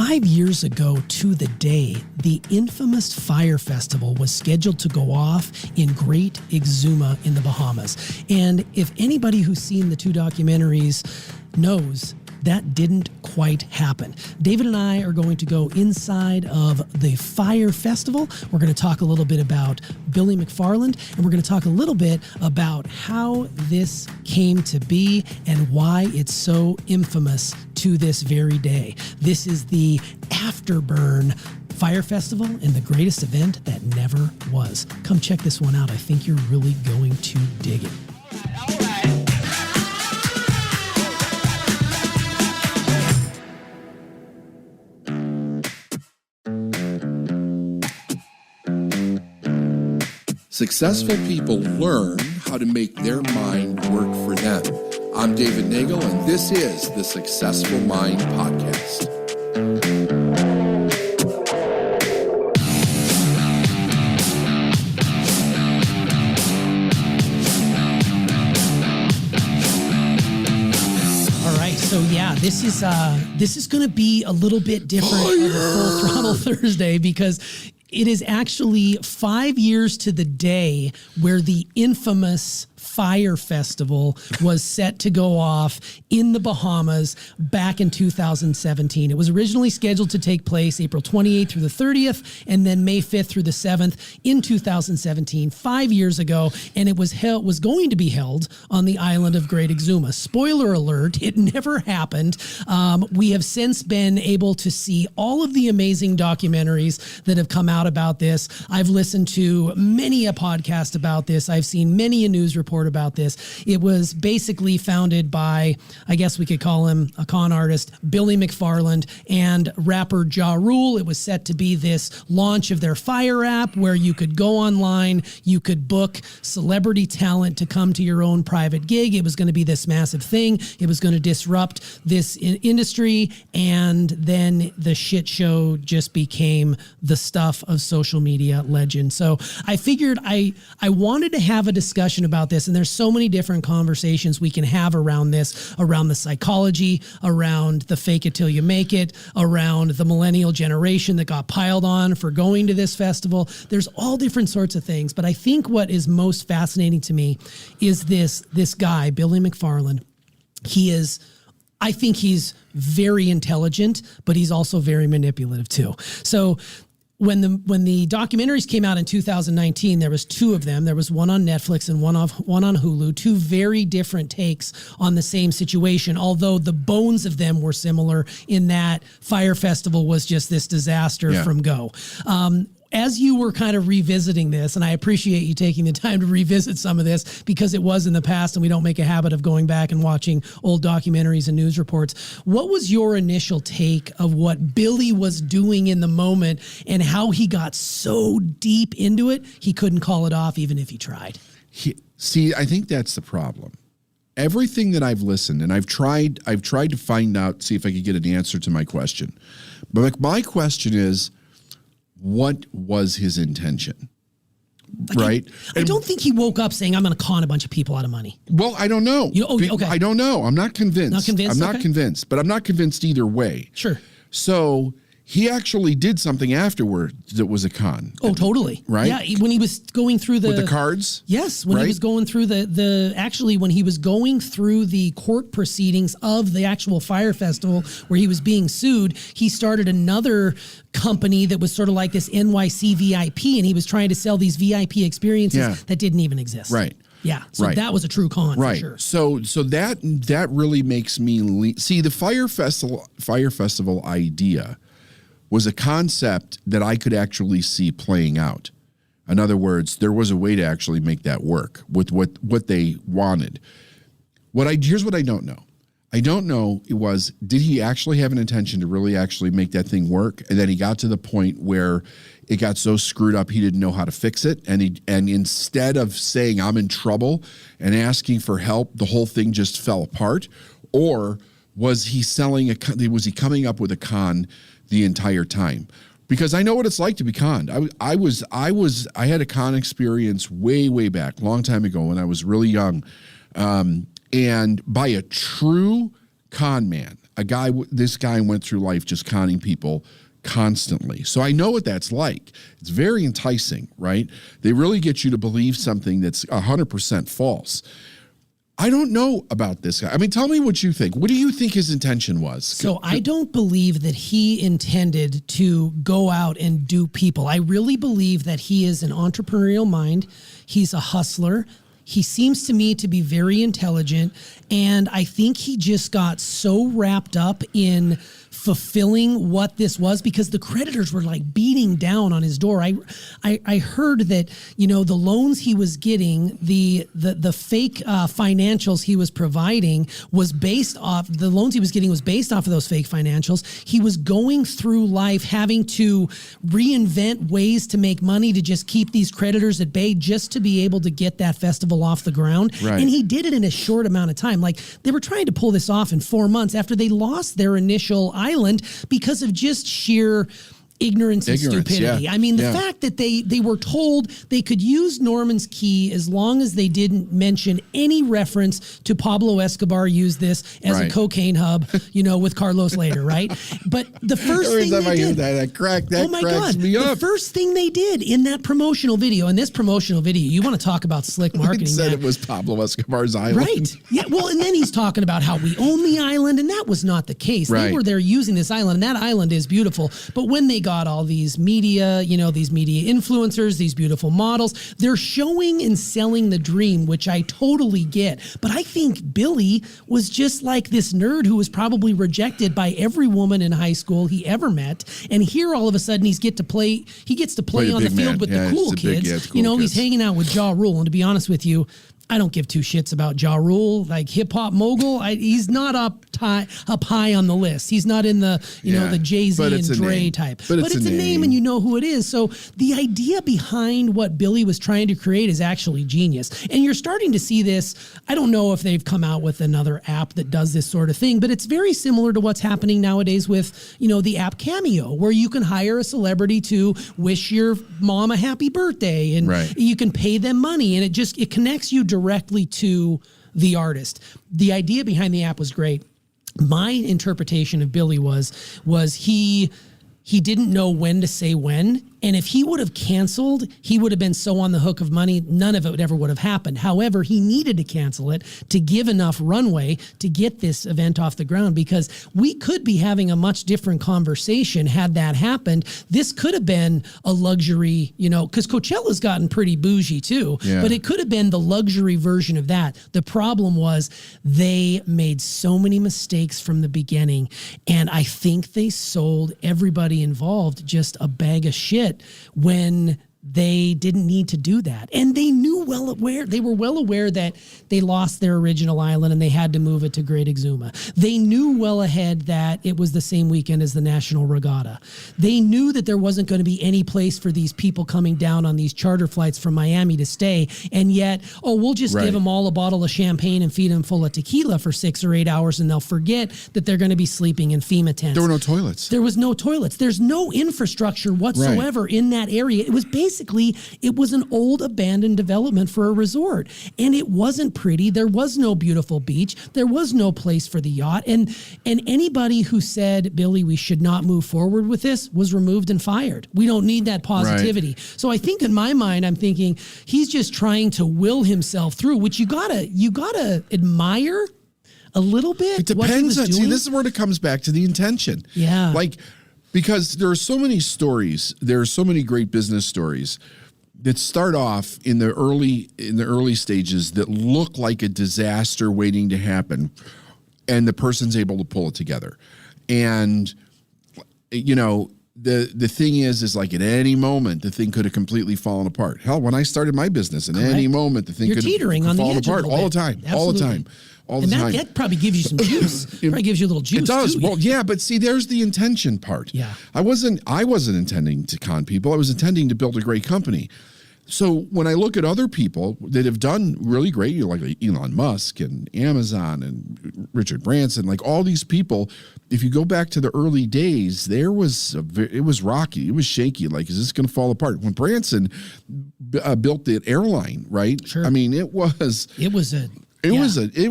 5 years ago to the day, the infamous Fyre Festival was scheduled to go off in Great Exuma in the Bahamas. And if anybody who's seen the two documentaries knows, that didn't quite happen. David and I are going to go inside of the Fyre Festival. We're going to talk a little bit about Billy McFarland, and we're going to talk a little bit about how this came to be and why it's so infamous to this very day. This is the Afterburn Fyre Festival and the greatest event that never was. Come check this one out. I think you're really going to dig it. All right. Successful people learn how to make their mind work for them. I'm David Nagel, and this is the Successful Mind Podcast. All right, so yeah, this is going to be a little bit different of a Full Throttle Thursday because it is actually 5 years to the day where the infamous Fyre Festival was set to go off in the Bahamas back in 2017. It was originally scheduled to take place April 28th through the 30th and then May 5th through the 7th in 2017, 5 years ago, and it was going to be held on the island of Great Exuma. Spoiler alert, it never happened. We have since been able to see all of the amazing documentaries that have come out about this. I've listened to many a podcast about this. I've seen many a news report about this. It was basically founded by, I guess we could call him a con artist, Billy McFarland, and rapper Ja Rule. It was set to be this launch of their Fyre app where you could go online, you could book celebrity talent to come to your own private gig. It was going to be this massive thing. It was going to disrupt this industry, and then the shit show just became the stuff of social media legend. So I figured I wanted to have a discussion about this, and there's so many different conversations we can have around this, around the psychology, around the fake it till you make it, around the millennial generation that got piled on for going to this festival. There's all different sorts of things, but I think what is most fascinating to me is this guy, Billy McFarland. I think he's very intelligent, but he's also very manipulative too. So when the documentaries came out in 2019, there was two of them. There was one on Netflix and one on Hulu, two very different takes on the same situation, although the bones of them were similar in that Fyre Festival was just this disaster from go. As you were kind of revisiting this, and I appreciate you taking the time to revisit some of this because it was in the past and we don't make a habit of going back and watching old documentaries and news reports. What was your initial take of what Billy was doing in the moment and how he got so deep into it, he couldn't call it off even if he tried? I think that's the problem. Everything that I've listened, and I've tried to find out, see if I could get an answer to my question. But my question is, what was his intention? Right? I don't think he woke up saying, I'm going to con a bunch of people out of money. Well, I don't know. Okay. I don't know. I'm not convinced. Not convinced? I'm not convinced, but I'm not convinced either way. Sure. So he actually did something afterward that was a con. Oh, totally. Right? Yeah, when he was going through with the cards? Yes, when he was going through when he was going through the court proceedings of the actual Fyre Festival where he was being sued, he started another company that was sort of like this NYC VIP, and he was trying to sell these VIP experiences that didn't even exist. Right. Yeah, so that was a true con for sure. So that really makes me see the Fyre Festival idea was a concept that I could actually see playing out. In other words, there was a way to actually make that work with what they wanted. Here's what I don't know. I don't know did he actually have an intention to really actually make that thing work? And then he got to the point where it got so screwed up he didn't know how to fix it. And instead of saying I'm in trouble and asking for help, the whole thing just fell apart? Or was he coming up with a con the entire time? Because I know what it's like to be conned. I had a con experience way back, long time ago when I was really young, and by a true con man. this guy went through life just conning people constantly. So I know what that's like. It's very enticing, right? They really get you to believe something that's 100% false. I don't know about this guy. I mean, tell me what you think. What do you think his intention was? So I don't believe that he intended to go out and do people. I really believe that he is an entrepreneurial mind. He's a hustler. He seems to me to be very intelligent. And I think he just got so wrapped up in fulfilling what this was, because the creditors were like beating down on his door. I heard that, you know, the loans he was getting, the fake financials he was providing was based off, the loans he was getting was based off of those fake financials. He was going through life having to reinvent ways to make money to just keep these creditors at bay, just to be able to get that festival off the ground. Right. And he did it in a short amount of time. Like, they were trying to pull this off in 4 months after they lost their initial island because of just sheer ignorance and stupidity. Yeah. I mean, the fact that they were told they could use Norman's key as long as they didn't mention any reference to Pablo Escobar used this as a cocaine hub, you know, with Carlos later, right? But the first thing they did, that cracks me up. The first thing they did in that promotional video, and this promotional video, you want to talk about slick marketing. It said it was Pablo Escobar's island. Right. Yeah. Well, and then he's talking about how we own the island, and that was not the case. Right. They were there using this island, and that island is beautiful. But when they got all these media, you know, these media influencers, these beautiful models, they're showing and selling the dream, which I totally get. But I think Billy was just like this nerd who was probably rejected by every woman in high school he ever met. And here all of a sudden he gets to play on the field with the cool kids. He's hanging out with Ja Rule. And to be honest with you, I don't give two shits about Ja Rule. Like, hip hop mogul, he's not up high on the list. He's not in the the Jay-Z and Dre type. But it's a name, and you know who it is. So the idea behind what Billy was trying to create is actually genius. And you're starting to see this. I don't know if they've come out with another app that does this sort of thing, but it's very similar to what's happening nowadays with, the app Cameo, where you can hire a celebrity to wish your mom a happy birthday, and you can pay them money, and it connects you directly to the artist. The idea behind the app was great. My interpretation of Billy was he didn't know when to say when. And if he would have canceled, he would have been so on the hook of money, none of it ever would have happened. However, he needed to cancel it to give enough runway to get this event off the ground, because we could be having a much different conversation had that happened. This could have been a luxury, because Coachella's gotten pretty bougie too, but it could have been the luxury version of that. The problem was they made so many mistakes from the beginning, and I think they sold everybody involved just a bag of shit when they didn't need to do that. And they were well aware that they lost their original island and they had to move it to Great Exuma. They knew well ahead that it was the same weekend as the National Regatta. They knew that there wasn't going to be any place for these people coming down on these charter flights from Miami to stay. And yet, we'll just give them all a bottle of champagne and feed them full of tequila for 6 or 8 hours, and they'll forget that they're going to be sleeping in FEMA tents. There were no toilets. There was no toilets. There's no infrastructure whatsoever in that area. It was it was an old abandoned development for a resort, and it wasn't pretty. There was no beautiful beach. There was no place for the yacht. And anybody who said, Billy, we should not move forward with this, was removed and fired. We don't need that positivity. So I think in my mind, I'm thinking he's just trying to will himself through, which you gotta admire a little bit. It depends on, see, this is where it comes back to the intention. Yeah. Because there are so many stories, there are so many great business stories that start off in the early stages that look like a disaster waiting to happen, and the person's able to pull it together. And the thing is like at any moment the thing could have completely fallen apart. Hell, when I started my business, at any moment the thing could have fallen apart all the time. That probably gives you some juice. Probably gives you a little juice. It does. Too. Well, yeah, but see, there's the intention part. Yeah. I wasn't intending to con people. I was intending to build a great company. So when I look at other people that have done really great, like Elon Musk and Amazon and Richard Branson, like all these people, if you go back to the early days, it was rocky. It was shaky. Like, is this going to fall apart? When Branson built the airline, right? Sure. I mean, it was It was that a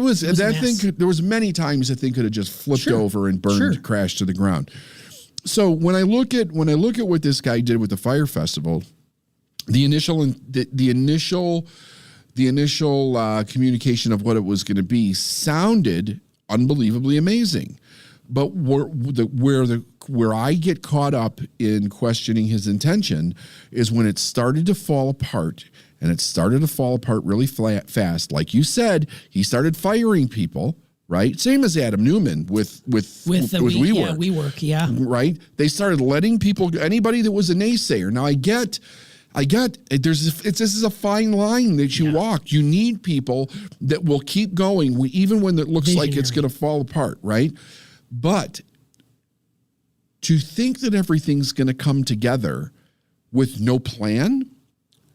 mess. thing. There was many times that thing could have just flipped over and burned, crashed to the ground. So when I look at what this guy did with the Fyre Festival, the initial communication of what it was going to be sounded unbelievably amazing, but where I get caught up in questioning his intention is when it started to fall apart. And it started to fall apart really fast. Like you said, he started firing people, right? Same as Adam Newman with WeWork. WeWork. Right? They started letting people, anybody that was a naysayer. Now I get this is a fine line that you walk. You need people that will keep going even when it looks like it's going to fall apart, right? But to think that everything's going to come together with no plan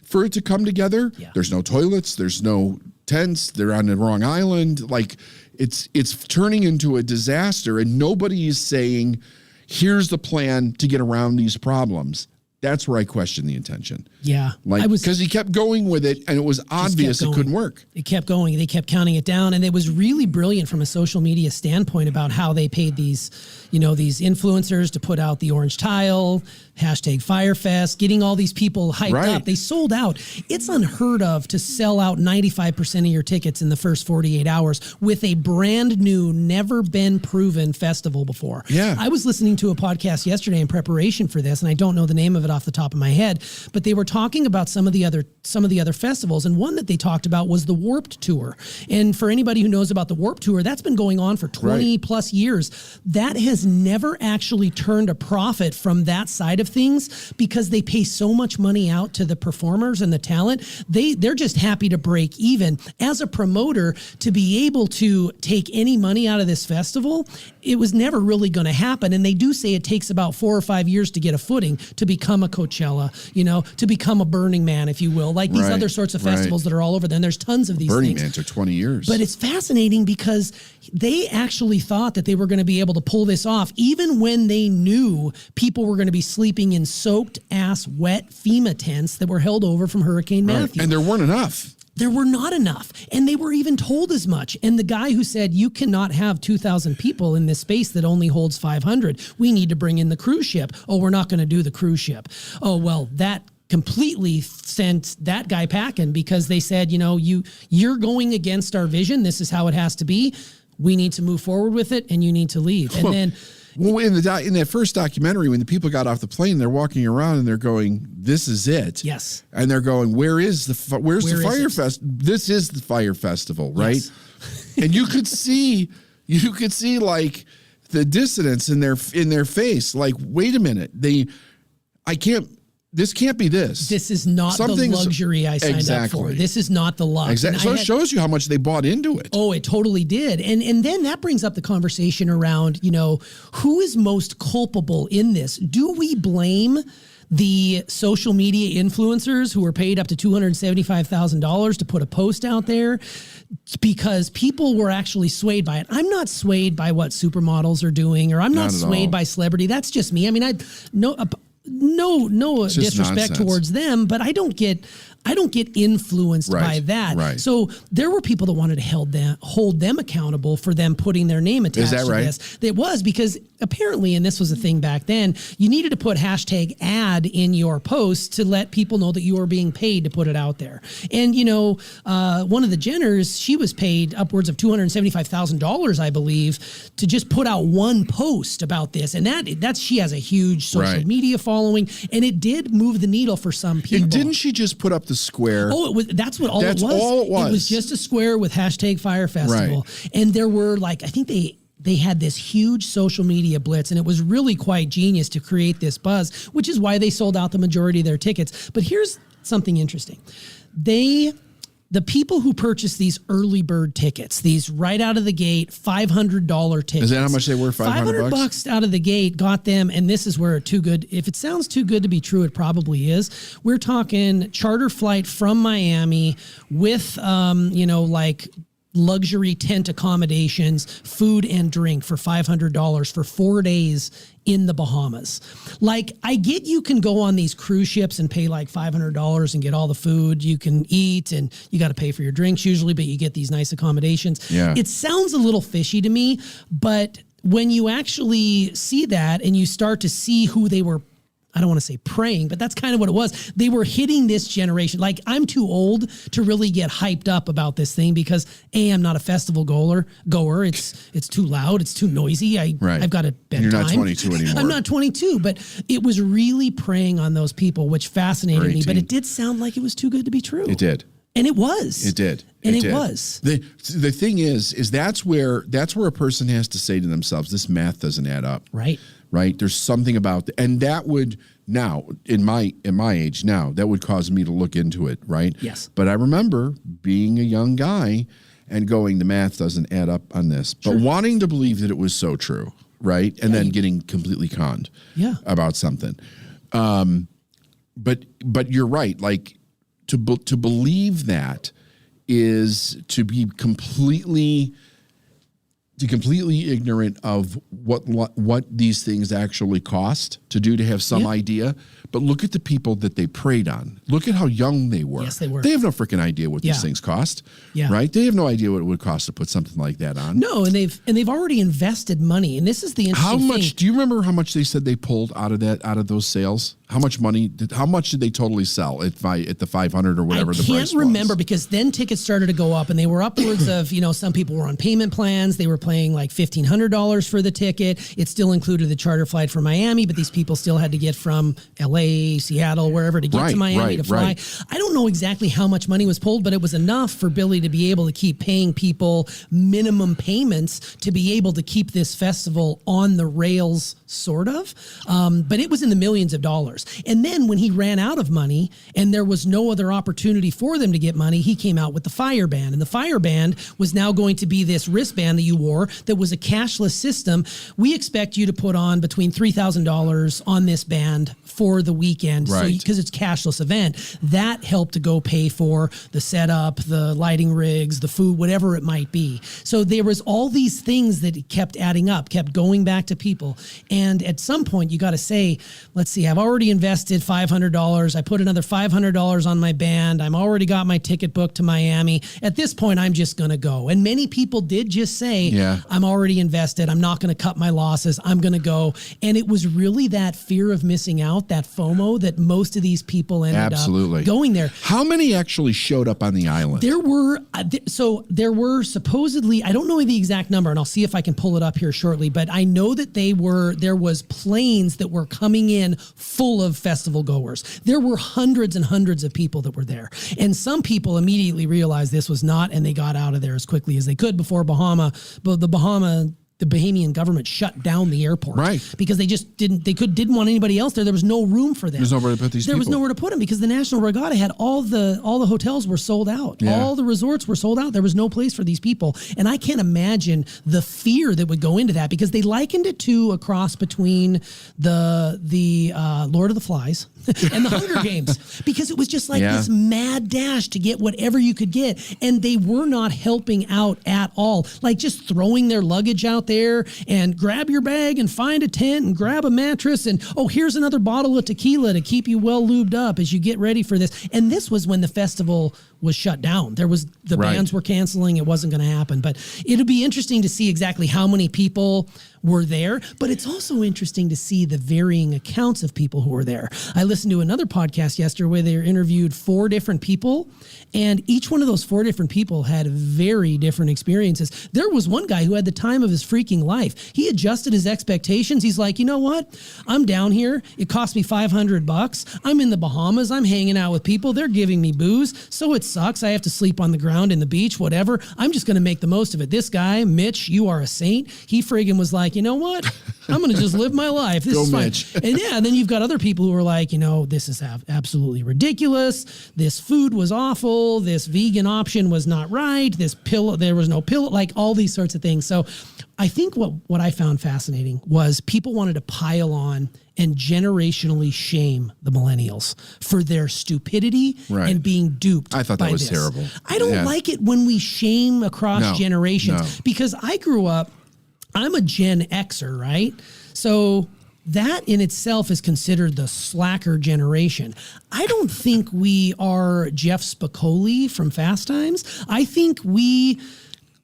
for it to come together. Yeah. There's no toilets, there's no tents, they're on the wrong island. Like it's turning into a disaster and nobody is saying, here's the plan to get around these problems. That's where I question the intention. Yeah. Because he kept going with it and it was obvious it couldn't work. It kept going. They kept counting it down. And it was really brilliant from a social media standpoint about how they paid these influencers to put out the orange tile, #FyreFest, getting all these people hyped up. They sold out. It's unheard of to sell out 95% of your tickets in the first 48 hours with a brand new, never been proven festival before. Yeah. I was listening to a podcast yesterday in preparation for this, and I don't know the name of it off the top of my head, but they were talking about some of the other festivals, and one that they talked about was the Warped Tour. And for anybody who knows about the Warped Tour, that's been going on for 20 plus years. That has never actually turned a profit from that side of things because they pay so much money out to the performers and the talent. They're just happy to break even. As a promoter, to be able to take any money out of this festival, it was never really going to happen. And they do say it takes about 4 or 5 years to get a footing, to become a Coachella, to become a Burning Man, if you will, like these other sorts of festivals that are all over there. And there's tons of these Burning things. Man took 20 years. But it's fascinating because they actually thought that they were going to be able to pull this off, even when they knew people were going to be sleeping in soaked ass wet FEMA tents that were held over from Hurricane Matthew. And there weren't enough. There were not enough. And they were even told as much. And the guy who said, you cannot have 2,000 people in this space that only holds 500. We need to bring in the cruise ship. Oh, we're not going to do the cruise ship. Oh, well, that completely sent that guy packing because they said, you're going against our vision. This is how it has to be. We need to move forward with it and you need to leave. And then... Well, in that first documentary, when the people got off the plane, they're walking around and they're going, "This is it." Yes. And they're going, "Where's the Fyre Fest? This is the Fyre Festival, right?" Yes. And you could see like the dissonance in their face. Like, wait a minute, this can't be this. This is not the luxury I signed up for. This is not the lux. Exactly. So it shows you how much they bought into it. Oh, it totally did. And then that brings up the conversation around, who is most culpable in this? Do we blame the social media influencers who were paid up to $275,000 to put a post out there because people were actually swayed by it? I'm not swayed by what supermodels are doing, or I'm not swayed by celebrity. That's just me. I mean, no disrespect nonsense towards them, but I don't get influenced by that. Right. So there were people that wanted to hold them accountable for them putting their name attached to this. It was because apparently, and this was a thing back then, you needed to put #ad in your post to let people know that you were being paid to put it out there. And, one of the Jenners, she was paid upwards of $275,000, I believe, to just put out one post about this. And that's she has a huge social media following, and it did move the needle for some people. And didn't she just put up the square? Oh, that's all it was. It was just a square with #Fyre Festival. Right. And there were I think they had this huge social media blitz, and it was really quite genius to create this buzz, which is why they sold out the majority of their tickets. But here's something interesting. The people who purchased these early bird tickets, these right out of the gate, $500 tickets. Is that how much they were? $500 out of the gate got them, and this is where too good. If it sounds too good to be true, it probably is. We're talking charter flight from Miami with, luxury tent accommodations, food and drink for $500 for 4 days in the Bahamas. Like, I get you can go on these cruise ships and pay like $500 and get all the food you can eat, and you got to pay for your drinks usually, but you get these nice accommodations. Yeah. It sounds a little fishy to me, but when you actually see that and you start to see who they were, I don't want to say praying, but that's kind of what it was. They were hitting this generation. Like, I'm too old to really get hyped up about this thing because I'm not a festival goer. It's too loud. It's too noisy. I've got a bedtime. You're not 22 anymore. I'm not 22, but it was really preying on those people, which fascinated me. But it did sound like it was too good to be true. It did. And it was. It did. And it was. The thing is that's where a person has to say to themselves, this math doesn't add up. Right. Right. There's something about and that would now in my age now, that would cause me to look into it. Right. Yes. But I remember being a young guy and going, the math doesn't add up on this, but wanting to believe that it was so true. Right. And then getting completely conned about something. But you're right. Like, to believe that is to be completely ignorant of what these things actually cost to do, to have some idea. But look at the people that they preyed on. Look at how young they were. Yes, they were. They have no freaking idea what these things cost. Yeah. Right? They have no idea what it would cost to put something like that on. No, and they've already invested money. And this is the interesting thing. How much do you remember how much they said they pulled out of those sales? How much did they totally sell at the 500 or whatever the price was? I can't remember, because then tickets started to go up, and they were upwards of, some people were on payment plans. They were paying like $1,500 for the ticket. It still included the charter flight from Miami, but these people still had to get from LA, Seattle, wherever to get to Miami to fly. Right. I don't know exactly how much money was pulled, but it was enough for Billy to be able to keep paying people minimum payments to be able to keep this festival on the rails, sort of. But it was in the millions of dollars. And then when he ran out of money and there was no other opportunity for them to get money, he came out with the Fyre Band. And the Fyre Band was now going to be this wristband that you wore that was a cashless system. We expect you to put on between $3,000 on this band for the weekend, because it's a cashless event. That helped to go pay for the setup, the lighting rigs, the food, whatever it might be. So there was all these things that kept adding up, kept going back to people. And at some point you got to say, let's see, I've already invested $500. I put another $500 on my band. I'm already got my ticket booked to Miami. At this point, I'm just going to go. And many people did just say, I'm already invested. I'm not going to cut my losses. I'm going to go. And it was really that fear of missing out, that FOMO, that most of these people ended up going there. How many actually showed up on the island? There were supposedly, I don't know the exact number, and I'll see if I can pull it up here shortly, but I know that there was planes that were coming in full of festival goers. There were hundreds and hundreds of people that were there. And some people immediately realized this was not, and they got out of there as quickly as they could before the Bahamian government shut down the airport, because they just didn't want anybody else there. There was no room for them. There's nowhere to put these people. There was nowhere to put them, because the National Regatta had all the hotels were sold out. Yeah. All the resorts were sold out. There was no place for these people. And I can't imagine the fear that would go into that, because they likened it to a cross between the Lord of the Flies and the Hunger Games, because it was just like this mad dash to get whatever you could get. And they were not helping out at all. Like, just throwing their luggage out there and grab your bag and find a tent and grab a mattress and, here's another bottle of tequila to keep you well lubed up as you get ready for this. And this was when the festival was shut down. The bands were canceling. It wasn't going to happen. But it'll be interesting to see exactly how many people were there. But it's also interesting to see the varying accounts of people who were there. I listened to another podcast yesterday where they interviewed 4 different people, and each one of those 4 different people had very different experiences. There was one guy who had the time of his freaking life. He adjusted his expectations. He's like, you know what? I'm down here. It cost me $500. I'm in the Bahamas. I'm hanging out with people. They're giving me booze. So it sucks. I have to sleep on the ground in the beach, whatever. I'm just going to make the most of it. This guy, Mitch, you are a saint. He friggin' was like, you know what? I'm going to just live my life. This is fine. Mitch. And then you've got other people who are like, this is absolutely ridiculous. This food was awful. This vegan option was not right. There was no pillow, like all these sorts of things. So I think what I found fascinating was people wanted to pile on and generationally shame the millennials for their stupidity and being duped. I thought that was terrible. I don't like it when we shame across generations because I grew up, I'm a Gen Xer, right? So that in itself is considered the slacker generation. I don't think we are Jeff Spicoli from Fast Times. I think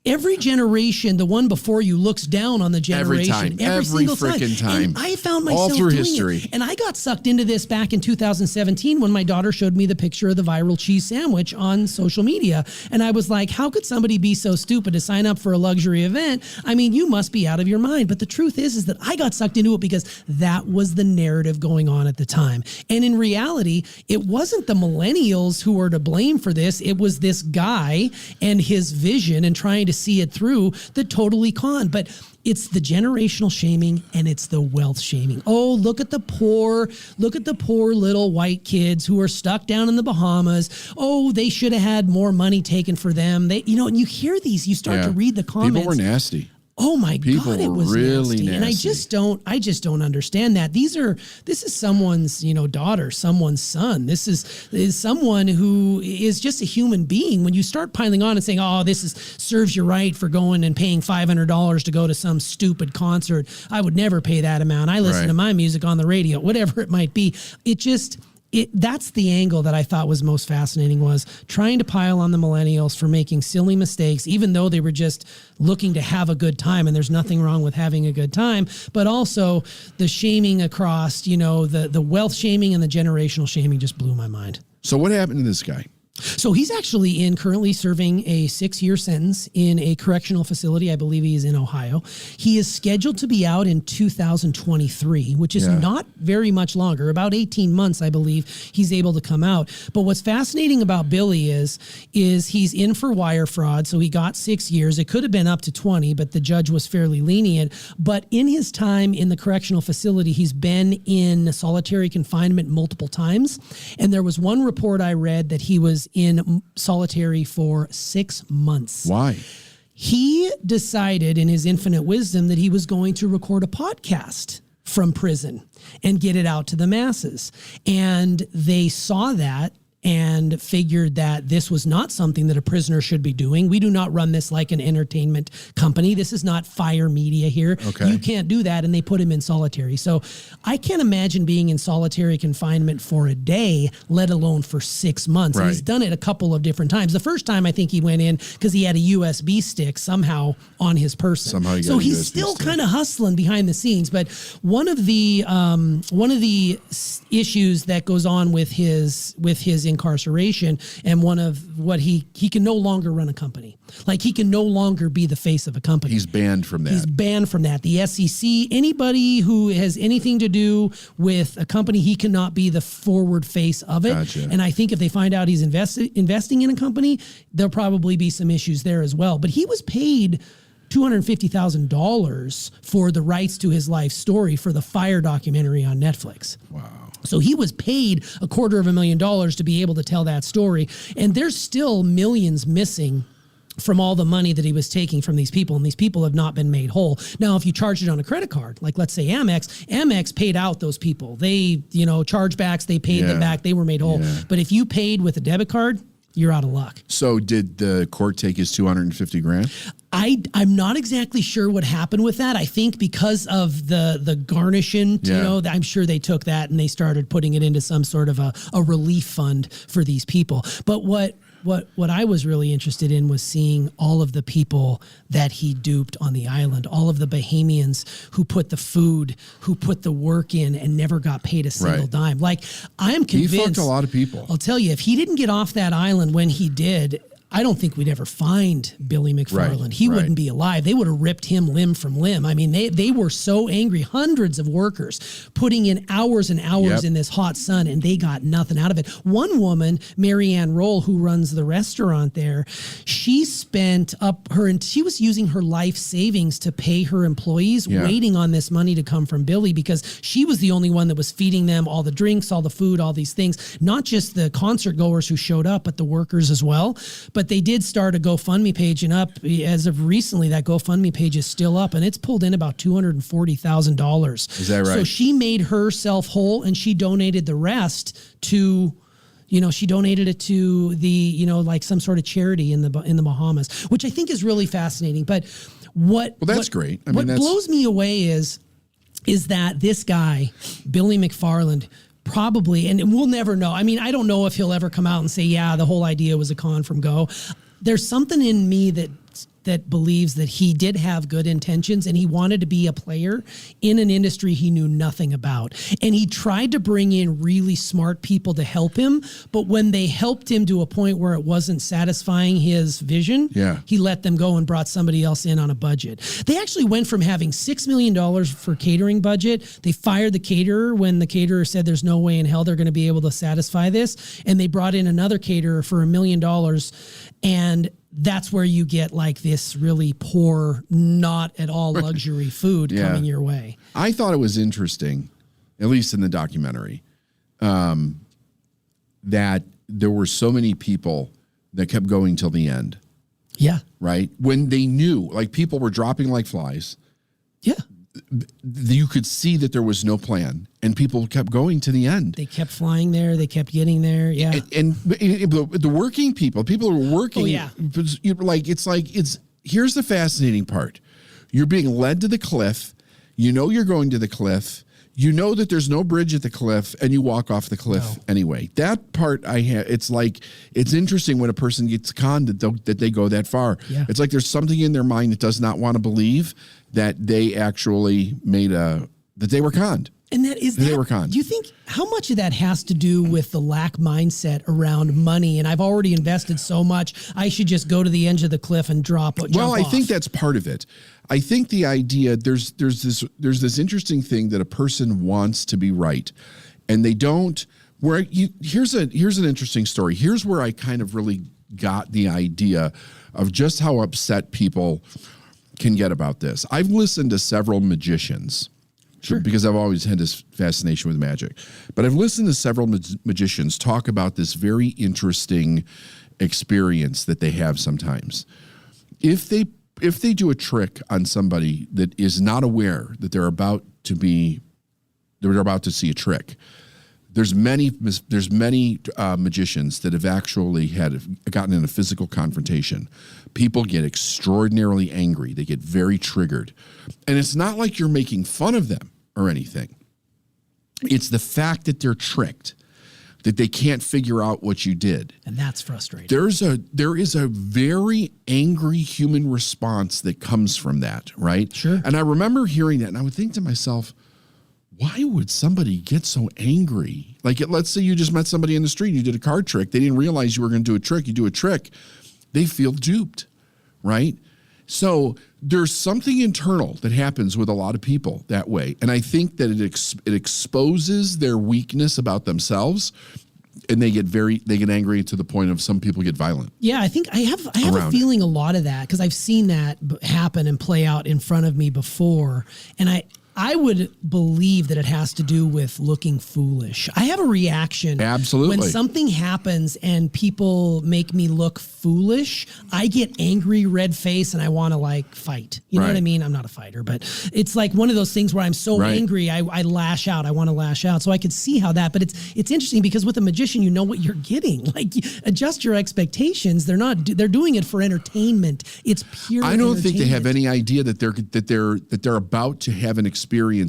every generation, the one before you, looks down on the generation every single freaking time. And I found myself all through doing history. it. And I got sucked into this back in 2017 when my daughter showed me the picture of the viral cheese sandwich on social media. And I was like, how could somebody be so stupid to sign up for a luxury event? I mean, you must be out of your mind. But the truth is that I got sucked into it because that was the narrative going on at the time. And in reality, it wasn't the millennials who were to blame for this. It was this guy and his vision and trying to see it through that totally conned. But it's the generational shaming and it's the wealth shaming. Oh, look at the poor little white kids who are stuck down in the Bahamas. Oh, they should have had more money taken for them. And you hear these, you start to read the comments. People were nasty. Oh my God, it was really nasty. And I just don't understand that. This is someone's, daughter, someone's son. This is someone who is just a human being. When you start piling on and saying, oh, serves you right for going and paying $500 to go to some stupid concert. I would never pay that amount. I listen to my music on the radio, whatever it might be. That's the angle that I thought was most fascinating, was trying to pile on the millennials for making silly mistakes, even though they were just looking to have a good time. And there's nothing wrong with having a good time, but also the shaming across, the wealth shaming and the generational shaming just blew my mind. So what happened to this guy? So he's actually currently serving a 6-year sentence in a correctional facility. I believe he is in Ohio. He is scheduled to be out in 2023, which is not very much longer. About 18 months, I believe, he's able to come out. But what's fascinating about Billy is he's in for wire fraud. So he got 6 years. It could have been up to 20, but the judge was fairly lenient. But in his time in the correctional facility, he's been in solitary confinement multiple times. And there was one report I read that he was in solitary for 6 months. Why? He decided in his infinite wisdom that he was going to record a podcast from prison and get it out to the masses. And they saw that and figured that this was not something that a prisoner should be doing. We do not run this like an entertainment company. This is not Fyre Media here. Okay. You can't do that. And they put him in solitary. So I can't imagine being in solitary confinement for a day, let alone for 6 months. Right. And he's done it a couple of different times. The first time I think he went in because he had a USB stick somehow on his person. Somehow he got so a he's USB still stick. kind of hustling behind the scenes. But one of the issues that goes on with his incarceration, and one of what he can no longer run a company. Like, he can no longer be the face of a company. He's banned from that. He's banned from that. The SEC, anybody who has anything to do with a company, he cannot be the forward face of it. Gotcha. And I think if they find out he's investing in a company, there'll probably be some issues there as well. But he was paid $250,000 for the rights to his life story for the Fyre documentary on Netflix. Wow. So he was paid $250,000 to be able to tell that story. And there's still millions missing from all the money that he was taking from these people, and these people have not been made whole. Now, if you charge it on a credit card, like let's say Amex paid out those people. They, chargebacks, they paid them back, they were made whole. Yeah. But if you paid with a debit card, you're out of luck. So did the court take his $250,000? I'm not exactly sure what happened with that. I think because of the garnishing, I'm sure they took that and they started putting it into some sort of a relief fund for these people. But what I was really interested in was seeing all of the people that he duped on the island, all of the Bahamians who put the food, who put the work in and never got paid a single dime. Like, I'm convinced. He fucked a lot of people. I'll tell you, if he didn't get off that island when he did, I don't think we'd ever find Billy McFarland. Right, he wouldn't be alive. They would have ripped him limb from limb. I mean, they were so angry. Hundreds of workers putting in hours and hours in this hot sun, and they got nothing out of it. One woman, Marianne Roll, who runs the restaurant there, she spent she was using her life savings to pay her employees, waiting on this money to come from Billy, because she was the only one that was feeding them all the drinks, all the food, all these things. Not just the concert goers who showed up, but the workers as well. But But they did start a GoFundMe page, and up as of recently, that GoFundMe page is still up, and it's pulled in about $240,000. Is that right? So she made herself whole, and she donated the rest to, she donated it to the, like some sort of charity in the Bahamas, which I think is really fascinating. But that's great. What blows me away is that this guy, Billy McFarland, probably, and we'll never know. I mean, I don't know if he'll ever come out and say, yeah, the whole idea was a con from Go. There's something in me that believes that he did have good intentions and he wanted to be a player in an industry he knew nothing about. And he tried to bring in really smart people to help him. But when they helped him to a point where it wasn't satisfying his vision, he let them go and brought somebody else in on a budget. They actually went from having $6 million for catering budget. They fired the caterer when the caterer said there's no way in hell they're going to be able to satisfy this. And they brought in another caterer for $1 million. And that's where you get like this really poor, not at all luxury food coming your way. I thought it was interesting, at least in the documentary, that there were so many people that kept going till the end. Yeah. Right? When they knew, like people were dropping like flies. Yeah. You could see that there was no plan, and people kept going to the end. They kept flying there. They kept getting there. Yeah. And the working people who are working. Oh, yeah. Here's the fascinating part. You're being led to the cliff. You know you're going to the cliff. You know that there's no bridge at the cliff, and you walk off the cliff anyway. That part it's interesting when a person gets conned that they go that far. Yeah. It's like there's something in their mind that does not want to believe that they actually that they were conned. And they were conned. Do you think how much of that has to do with the lack mindset around money? And I've already invested so much, I should just go to the edge of the cliff and jump off. I think that's part of it. I think the idea there's this interesting thing that a person wants to be right, and they don't. Here's an interesting story. Here's where I kind of really got the idea of just how upset people can get about this. I've listened to several magicians. Sure. Because I've always had this fascination with magic. But I've listened to several magicians talk about this very interesting experience that they have sometimes. If they do a trick on somebody that is not aware that they're about to see a trick, there's many magicians that have actually gotten in a physical confrontation. People get extraordinarily angry. They get very triggered. And it's not like you're making fun of them or anything. It's the fact that they're tricked, that they can't figure out what you did. And that's frustrating. There is a very angry human response that comes from that, right? Sure. And I remember hearing that, and I would think to myself, why would somebody get so angry? Like, let's say you just met somebody in the street, you did a card trick. They didn't realize you were going to do a trick. You do a trick. They feel duped, right? So there's something internal that happens with a lot of people that way. And I think that it exposes their weakness about themselves, and they get angry to the point of some people get violent. Yeah, I think I have a feeling a lot of that, because I've seen that happen and play out in front of me before. And I would believe that it has to do with looking foolish. I have a reaction. Absolutely. When something happens and people make me look foolish, I get angry, red face, and I want to fight. You know what I mean? I'm not a fighter, but it's like one of those things where I'm so angry, I lash out. I want to lash out. So I could see how that, but it's interesting because with a magician, you know what you're getting. Like, adjust your expectations. They're doing it for entertainment. It's pure I don't think they have any idea that they're about to have an experience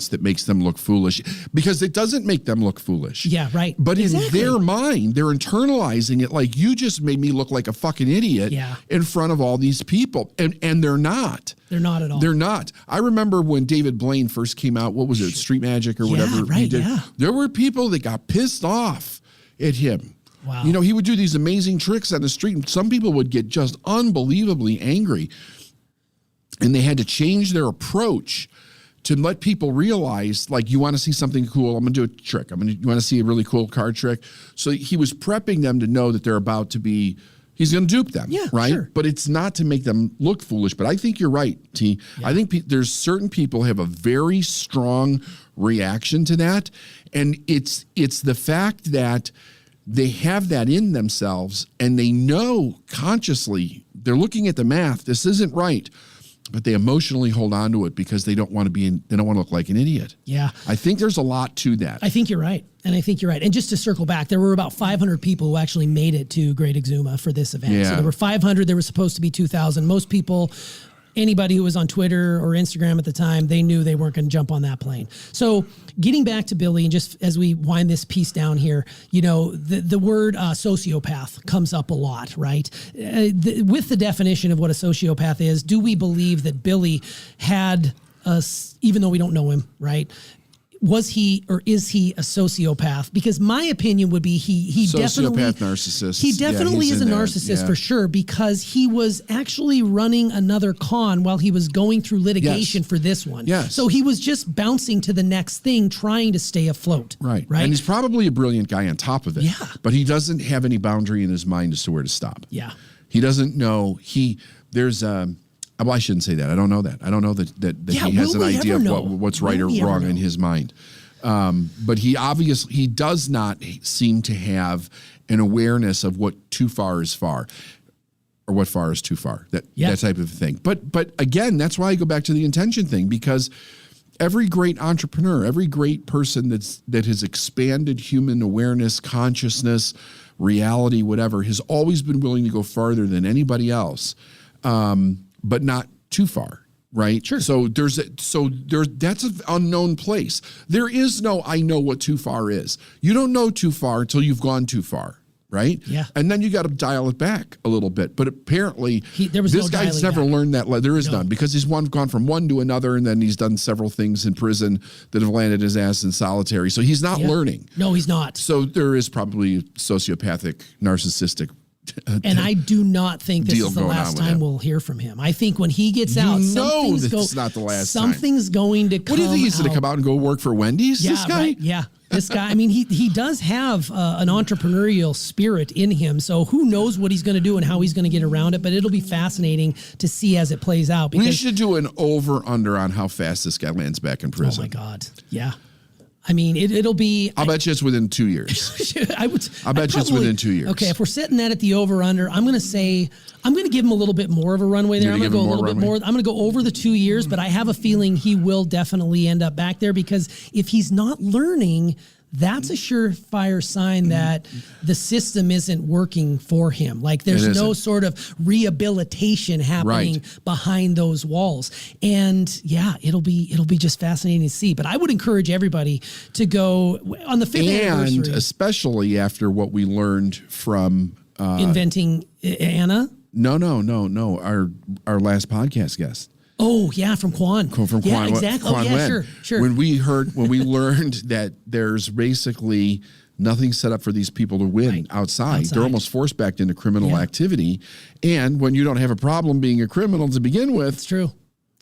that makes them look foolish, because it doesn't make them look foolish. Yeah, right. But in their mind, they're internalizing it like, you just made me look like a fucking idiot in front of all these people. And they're not. They're not at all. They're not. I remember when David Blaine first came out, what was it, Street Magic or whatever he did. Yeah. There were people that got pissed off at him. Wow. He would do these amazing tricks on the street, and some people would get just unbelievably angry. And they had to change their approach to let people realize, like, you want to see something cool, I'm going to do a trick. You want to see a really cool card trick? So he was prepping them to know that they're about to be, he's going to dupe them, right? Sure. But it's not to make them look foolish. But I think you're right, T. Yeah. I think there's certain people have a very strong reaction to that. And it's the fact that they have that in themselves, and they know consciously, they're looking at the math, this isn't right, but they emotionally hold on to it because they don't want to look like an idiot. Yeah. I think there's a lot to that. I think you're right. And I think you're right. And just to circle back, there were about 500 people who actually made it to Great Exuma for this event. Yeah. So there were 500. There was supposed to be 2,000. Most people, anybody who was on Twitter or Instagram at the time, they knew they weren't going to jump on that plane. So getting back to Billy, and just as we wind this piece down here, the word sociopath comes up a lot, right? With the definition of what a sociopath is, do we believe that Billy had, even though we don't know him, right? Was he or is he a sociopath? Because my opinion would be he definitely narcissist. He definitely is a narcissist for sure, because he was actually running another con while he was going through litigation for this one. Yes. So he was just bouncing to the next thing, trying to stay afloat. Right. Right. And he's probably a brilliant guy on top of it. Yeah. But he doesn't have any boundary in his mind as to where to stop. Yeah. He doesn't know. Well, I shouldn't say that. I don't know that. I don't know that he has an idea of what's right or wrong in his mind. But he does not seem to have an awareness of what too far is far, or what far is too far. That type of thing. But again, that's why I go back to the intention thing, because every great entrepreneur, every great person that has expanded human awareness, consciousness, reality, whatever, has always been willing to go farther than anybody else. But not too far, right? Sure. So that's an unknown place. There is no, I know what too far is. You don't know too far until you've gone too far, right? Yeah. And then you got to dial it back a little bit. But apparently, this guy's never learned that. There is none, because he's gone from one to another, and then he's done several things in prison that have landed his ass in solitary. So he's not learning. No, he's not. So there is probably sociopathic, narcissistic. And I do not think this is the last time we'll hear from him. I think when he gets out, this is not the last something's going to come out. What do you think? He's going to come out and go work for Wendy's? Yeah, this guy? right. Yeah. This guy, I mean, he does have an entrepreneurial spirit in him. So who knows what he's going to do and how he's going to get around it. But it'll be fascinating to see as it plays out. Because, we should do an over-under on how fast this guy lands back in prison. Oh, my God. Yeah. I mean, it'll be. I'll bet you it's within 2 years. I'll bet you it's within 2 years. Okay, if we're setting that at the over/under, I'm going to give him a little bit more of a runway there. I'm going to go a little bit more. I'm going to go over the 2 years, but I have a feeling he will definitely end up back there, because if he's not learning, that's a surefire sign that the system isn't working for him. Like there's no sort of rehabilitation happening behind those walls. And yeah, it'll be just fascinating to see. But I would encourage everybody to go on the 5th anniversary. And especially after what we learned from Inventing Anna? No. Our last podcast guest. Oh yeah, from Quan. Yeah, exactly. Quan sure. When we learned that there's basically nothing set up for these people to win outside. They're almost forced back into criminal activity. And when you don't have a problem being a criminal to begin with, it's true.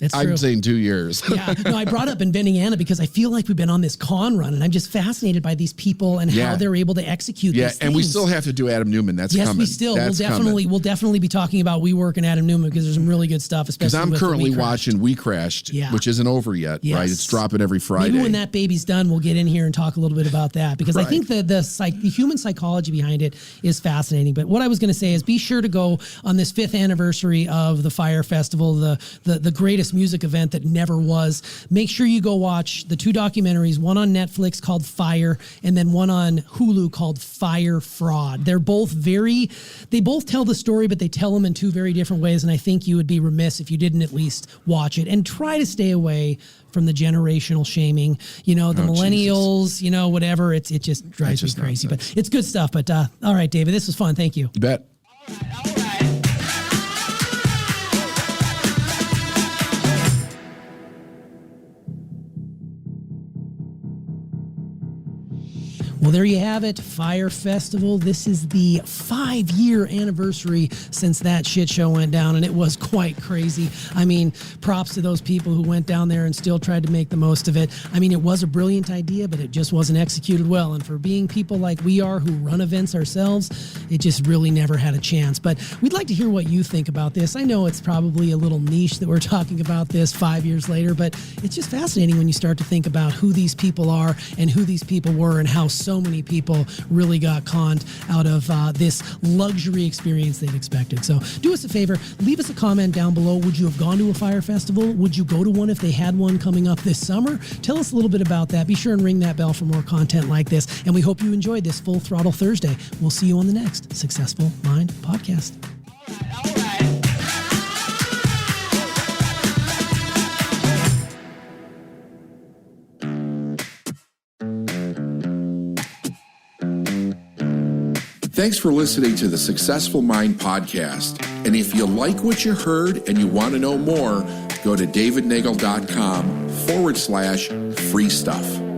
It's true. I'm saying 2 years. Yeah. No, I brought up Inventing Anna because I feel like we've been on this con run, and I'm just fascinated by these people and how they're able to execute these things. And we still have to do Adam Newman. That's coming. Yes, we still. We'll definitely be talking about WeWork and Adam Newman, because there's some really good stuff, especially because I'm currently watching We Crashed, which isn't over yet, right? It's dropping every Friday. Maybe when that baby's done, we'll get in here and talk a little bit about that, because I think the human psychology behind it is fascinating. But what I was going to say is, be sure to go on this 5th anniversary of the Fyre Festival, the greatest music event that never was. Make sure you go watch the 2 documentaries, one on Netflix called Fyre, and then one on Hulu called Fyre Fraud. They both tell the story, but they tell them in 2 very different ways. And I think you would be remiss if you didn't at least watch it, and try to stay away from the generational shaming, the millennials, whatever. It just drives me crazy, but it's good stuff. But all right, David, this was fun. Thank you. You bet. All right. Well, there you have it, Fyre Festival. This is the 5-year anniversary since that shit show went down, and it was quite crazy. I mean, props to those people who went down there and still tried to make the most of it. I mean, it was a brilliant idea, but it just wasn't executed well. And for being people like we are who run events ourselves, it just really never had a chance. But we'd like to hear what you think about this. I know it's probably a little niche that we're talking about this 5 years later, but it's just fascinating when you start to think about who these people are and who these people were, and how so so many people really got conned out of this luxury experience they'd expected. So do us a favor, leave us a comment down below. Would you have gone to a Fyre Festival? Would you go to one if they had one coming up this summer? Tell us a little bit about that. Be sure and ring that bell for more content like this. And we hope you enjoyed this Full Throttle Thursday. We'll see you on the next Successful Mind podcast. All right. Thanks for listening to the Successful Mind podcast. And if you like what you heard and you want to know more, go to davidnagel.com/free stuff.